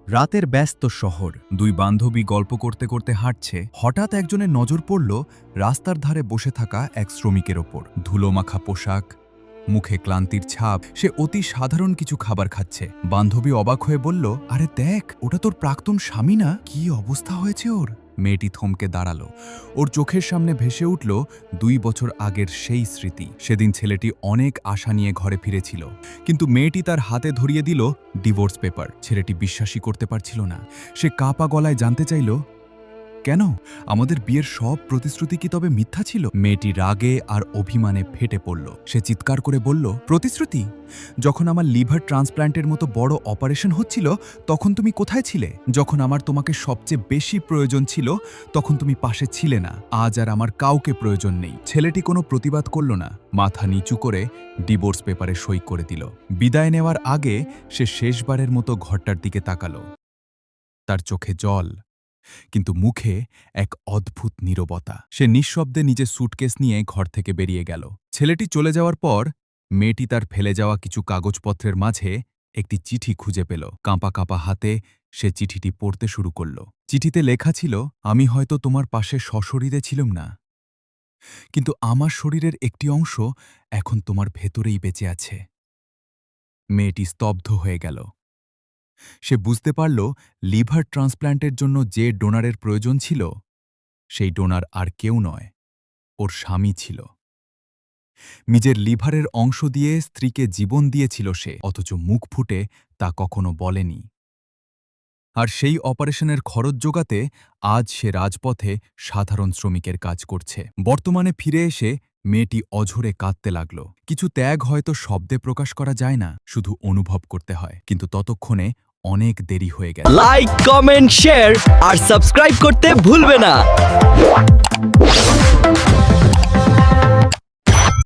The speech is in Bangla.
রাতের ব্যস্ত শহর, দুই বান্ধবী গল্প করতে করতে হাঁটছে। হঠাৎ একজনের নজর পড়ল রাস্তার ধারে বসে থাকা এক শ্রমিকের ওপর। ধুলোমাখা পোশাক, মুখে ক্লান্তির ছাপ। সে অতি সাধারণ কিছু খাবার খাচ্ছে। বান্ধবী অবাক হয়ে বলল, আরে দেখ, ওটা তোর প্রাক্তন স্বামী না? কি অবস্থা হয়েছে ওর? মেয়েটি থমকে দাঁড়ালো। ওর চোখের সামনে ভেসে উঠল 2 বছর আগের সেই স্মৃতি। সেদিন ছেলেটি অনেক আশা নিয়ে ঘরে ফিরেছিল, কিন্তু মেয়েটি তার হাতে ধরিয়ে দিল ডিভোর্স পেপার। ছেলেটি বিশ্বাসই করতে পারছিল না। সে কাঁপা গলায় জানতে চাইল, কেন? আমাদের বিয়ের সব প্রতিশ্রুতি কি তবে মিথ্যা ছিল? মেয়েটি রাগে আর অভিমানে ফেটে পড়ল। সে চিৎকার করে বলল, প্রতিশ্রুতি? যখন আমার লিভার ট্রান্সপ্ল্যান্টের মতো বড় অপারেশন হচ্ছিল, তখন তুমি কোথায় ছিলে? যখন আমার তোমাকে সবচেয়ে বেশি প্রয়োজন ছিল, তখন তুমি পাশে ছিলে না। আজ আর আমার কাউকে প্রয়োজন নেই। ছেলেটি কোনো প্রতিবাদ করল না, মাথা নিচু করে ডিভোর্স পেপারে সই করে দিল। বিদায় নেওয়ার আগে সে শেষবারের মতো ঘরটার দিকে তাকালো। তার চোখে জল, কিন্তু মুখে এক অদ্ভুত নীরবতা। সে নিঃশব্দে নিজের স্যুটকেস নিয়ে ঘর থেকে বেরিয়ে গেল। ছেলেটি চলে যাওয়ার পর মেয়েটি তার ফেলে যাওয়া কিছু কাগজপত্রের মাঝে একটি চিঠি খুঁজে পেল। কাঁপা কাঁপা হাতে সে চিঠিটি পড়তে শুরু করল। চিঠিতে লেখা ছিল, আমি হয়তো তোমার পাশে সশরীরে ছিলাম না, কিন্তু আমার শরীরের একটি অংশ এখন তোমার ভেতরেই বেঁচে আছে। মেয়েটি স্তব্ধ হয়ে গেল। সে বুঝতে পারল, লিভার ট্রান্সপ্ল্যান্টের জন্য যে ডোনারের প্রয়োজন ছিল, সেই ডোনার আর কেউ নয়, ওর স্বামী ছিল। নিজের লিভারের অংশ দিয়ে স্ত্রীকে জীবন দিয়েছিল সে, অথচ মুখ ফুটে তা কখনো বলেনি। আর সেই অপারেশনের খরচ জোগাতে আজ সে রাজপথে সাধারণ শ্রমিকের কাজ করছে। বর্তমানে ফিরে এসে মেয়েটি অঝরে কাঁদতে লাগল। কিছু ত্যাগ হয়তো শব্দে প্রকাশ করা যায় না, শুধু অনুভব করতে হয়। কিন্তু ততক্ষণে অনেক দেরি হয়ে গেছে। লাইক, কমেন্ট, শেয়ার আর সাবস্ক্রাইব করতে ভুলবে না।